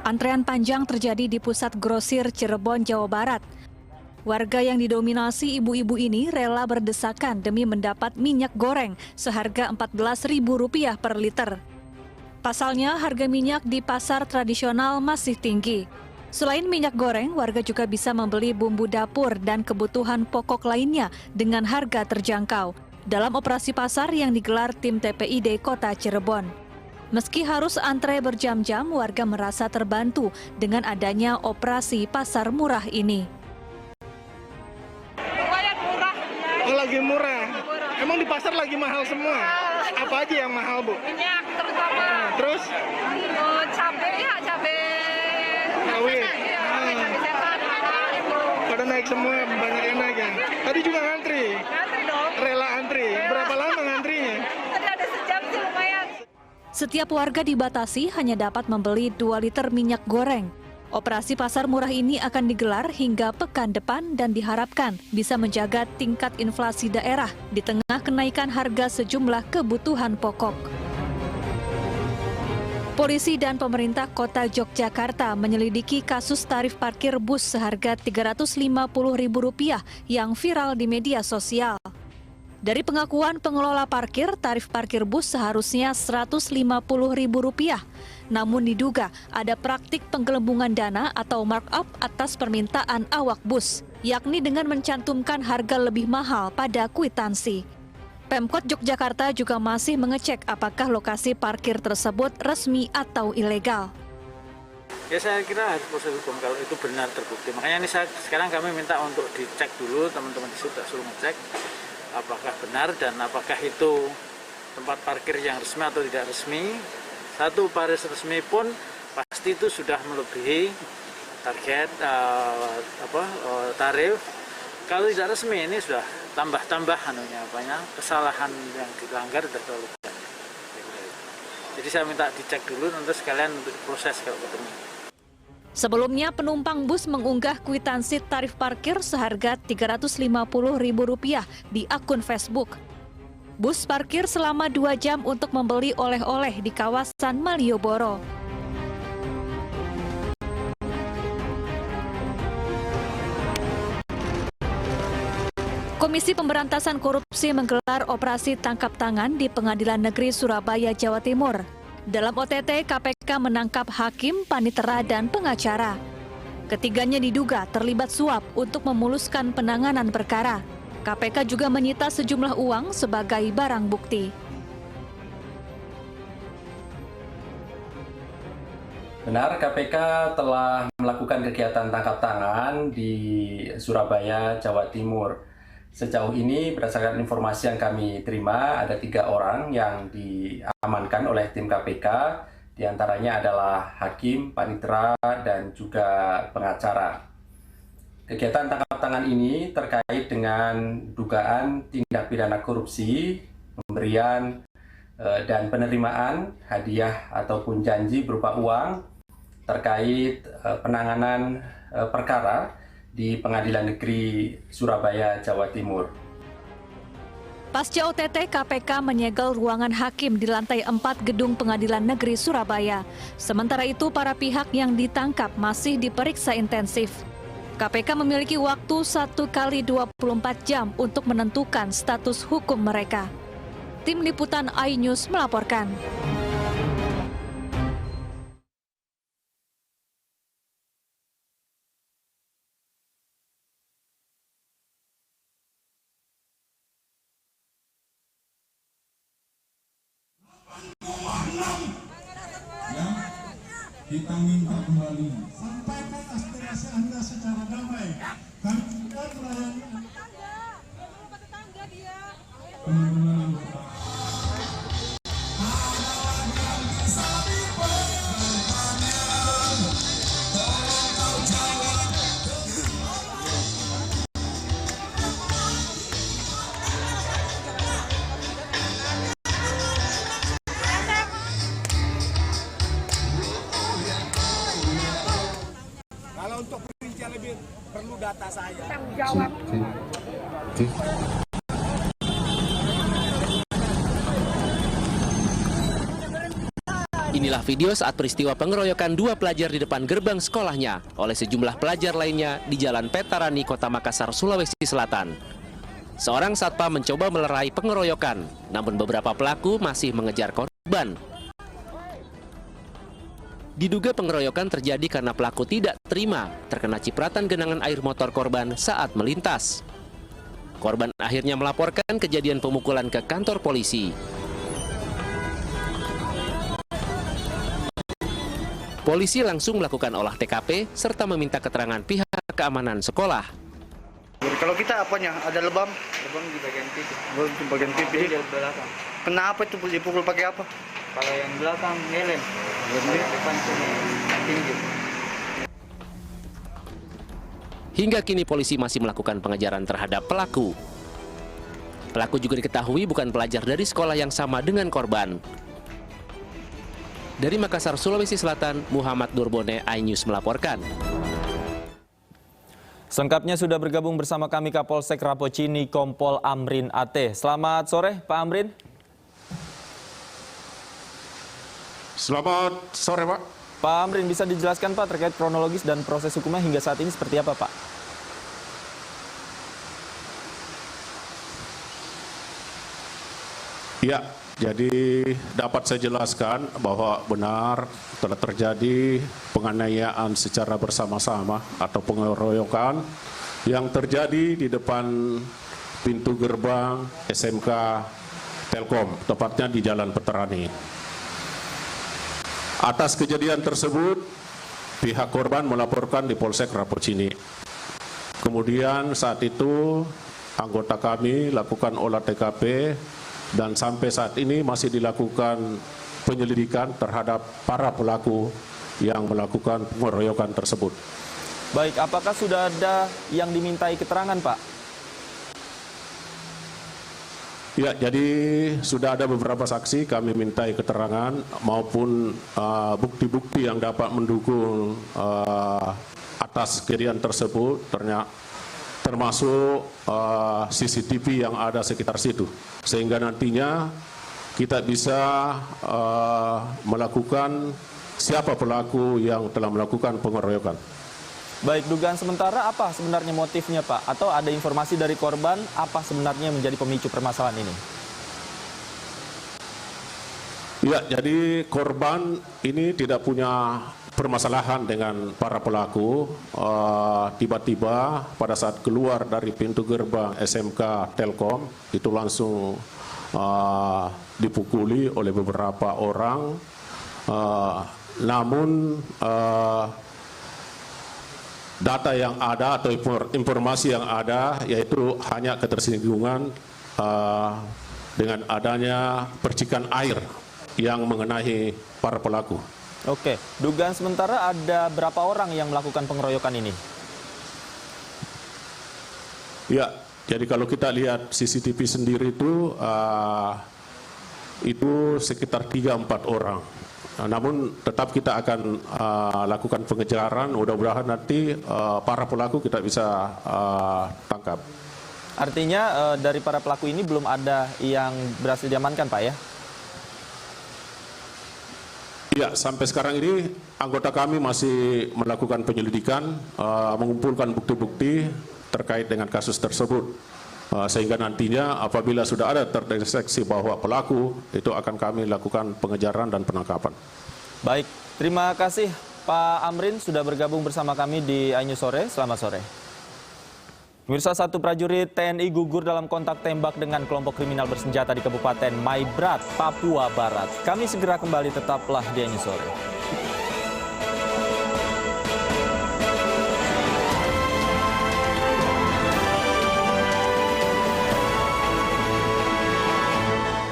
Antrean panjang terjadi di pusat grosir Cirebon, Jawa Barat. Warga yang didominasi ibu-ibu ini rela berdesakan demi mendapat minyak goreng seharga Rp14.000 per liter. Pasalnya, harga minyak di pasar tradisional masih tinggi. Selain minyak goreng, warga juga bisa membeli bumbu dapur dan kebutuhan pokok lainnya dengan harga terjangkau dalam operasi pasar yang digelar tim TPID Kota Cirebon. Meski harus antre berjam-jam, warga merasa terbantu dengan adanya operasi pasar murah ini. Lumayan murah. Oh, lagi murah. Emang di pasar lagi mahal semua? Apa aja yang mahal, Bu? Minyak terutama. Terus? Cabai ya, cabai. Rawit. Cabai setan. Pada naik semua, banyak yang naik ya. Tadi juga ngantri? Ngantri dong. Rela antri. Berapa lama ngantrinya? Tadi ada sejam sih lumayan. Setiap warga dibatasi hanya dapat membeli 2 liter minyak goreng. Operasi pasar murah ini akan digelar hingga pekan depan dan diharapkan bisa menjaga tingkat inflasi daerah di tengah kenaikan harga sejumlah kebutuhan pokok. Polisi dan pemerintah Kota Yogyakarta menyelidiki kasus tarif parkir bus seharga Rp350.000 yang viral di media sosial. Dari pengakuan pengelola parkir, tarif parkir bus seharusnya Rp150.000. Namun diduga ada praktik penggelembungan dana atau markup atas permintaan awak bus, yakni dengan mencantumkan harga lebih mahal pada kwitansi. Pemkot Yogyakarta juga masih mengecek apakah lokasi parkir tersebut resmi atau ilegal. Ya, saya kira harus proses hukum kalau itu benar terbukti. Makanya ini sekarang kami minta untuk dicek dulu, teman-teman di situ suruh ngecek apakah benar dan apakah itu tempat parkir yang resmi atau tidak resmi. Satu, parkir resmi pun pasti itu sudah melebihi target tarif. Kalau tidak resmi ini sudah tambah-tambah kesalahan yang dilanggar sudah terlalu banyak. Jadi saya minta dicek dulu nanti sekalian untuk diproses kalau ketemu. Sebelumnya, penumpang bus mengunggah kwitansi tarif parkir seharga Rp350.000 di akun Facebook. Bus parkir selama 2 jam untuk membeli oleh-oleh di kawasan Malioboro. Komisi Pemberantasan Korupsi menggelar operasi tangkap tangan di Pengadilan Negeri Surabaya, Jawa Timur. Dalam OTT, KPK menangkap hakim, panitera, dan pengacara. Ketiganya diduga terlibat suap untuk memuluskan penanganan perkara. KPK juga menyita sejumlah uang sebagai barang bukti. Benar, KPK telah melakukan kegiatan tangkap tangan di Surabaya, Jawa Timur. Sejauh ini, berdasarkan informasi yang kami terima, ada 3 orang yang diamankan oleh tim KPK, diantaranya adalah hakim, panitera, dan juga pengacara. Kegiatan tangkap tangan ini terkait dengan dugaan tindak pidana korupsi, pemberian dan penerimaan hadiah ataupun janji berupa uang terkait penanganan perkara di Pengadilan Negeri Surabaya, Jawa Timur. Pasca OTT, KPK menyegel ruangan hakim di lantai 4 gedung Pengadilan Negeri Surabaya. Sementara itu, para pihak yang ditangkap masih diperiksa intensif. KPK memiliki waktu 1 kali 24 jam untuk menentukan status hukum mereka. Tim Liputan iNews melaporkan. Ya, kita minta kembali sampaikan aspirasi Anda secara damai dan tidak melayani teman-teman. Kalau untuk perincian lebih perlu data saya. Tanggung jawab. Inilah video saat peristiwa pengeroyokan 2 pelajar di depan gerbang sekolahnya oleh sejumlah pelajar lainnya di Jalan Petarani, Kota Makassar, Sulawesi Selatan. Seorang satpam mencoba melerai pengeroyokan, namun beberapa pelaku masih mengejar korban. Diduga pengeroyokan terjadi karena pelaku tidak terima terkena cipratan genangan air motor korban saat melintas. Korban akhirnya melaporkan kejadian pemukulan ke kantor polisi. Polisi langsung melakukan olah TKP serta meminta keterangan pihak keamanan sekolah. Kalau kita apanya? Ada lebam? Lebam di bagian pipi. Di bagian pipi. Di belakang. Kenapa itu dipukul pakai apa? Kalau yang belakang helm, yang depan sini tinggi. Hingga kini polisi masih melakukan pengejaran terhadap pelaku. Pelaku juga diketahui bukan pelajar dari sekolah yang sama dengan korban. Dari Makassar, Sulawesi Selatan, Muhammad Durbone, iNews melaporkan. Selengkapnya sudah bergabung bersama kami Kapolsek Rapocini, Kompol Amrin AT. Selamat sore, Pak Amrin. Selamat sore, Pak. Pak Amrin, bisa dijelaskan Pak terkait kronologis dan proses hukumnya hingga saat ini seperti apa, Pak? Ya, jadi dapat saya jelaskan bahwa benar telah terjadi penganiayaan secara bersama-sama atau pengeroyokan yang terjadi di depan pintu gerbang SMK Telkom, tepatnya di Jalan Petarani. Atas kejadian tersebut, pihak korban melaporkan di Polsek Rapocini. Kemudian saat itu anggota kami lakukan olah TKP dan sampai saat ini masih dilakukan penyelidikan terhadap para pelaku yang melakukan pengeroyokan tersebut. Baik, apakah sudah ada yang dimintai keterangan, Pak? Ya, jadi sudah ada beberapa saksi kami mintai keterangan maupun bukti-bukti yang dapat mendukung atas kejadian tersebut, termasuk CCTV yang ada sekitar situ. Sehingga nantinya kita bisa melakukan siapa pelaku yang telah melakukan pengeroyokan. Baik, dugaan sementara apa sebenarnya motifnya, Pak? Atau ada informasi dari korban apa sebenarnya menjadi pemicu permasalahan ini? Ya, jadi korban ini tidak punya permasalahan dengan para pelaku. Tiba-tiba pada saat keluar dari pintu gerbang SMK Telkom, itu langsung dipukuli oleh beberapa orang. Namun data yang ada atau informasi yang ada yaitu hanya ketersinggungan dengan adanya percikan air yang mengenai para pelaku. Oke, dugaan sementara ada berapa orang yang melakukan pengeroyokan ini? Ya, jadi kalau kita lihat CCTV sendiri itu sekitar 3-4 orang. Namun tetap kita akan lakukan pengejaran, mudah-mudahan nanti para pelaku kita bisa tangkap. Artinya dari para pelaku ini belum ada yang berhasil diamankan, Pak, ya? Ya, sampai sekarang ini anggota kami masih melakukan penyelidikan, mengumpulkan bukti-bukti terkait dengan kasus tersebut. Sehingga nantinya apabila sudah ada terdeteksi bahwa pelaku, itu akan kami lakukan pengejaran dan penangkapan. Baik, terima kasih Pak Amrin sudah bergabung bersama kami di iNews Sore. Selamat sore. Pemirsa, 1 prajurit TNI gugur dalam kontak tembak dengan kelompok kriminal bersenjata di Kabupaten Maibrat, Papua Barat. Kami segera kembali, tetaplah di iNews Sore.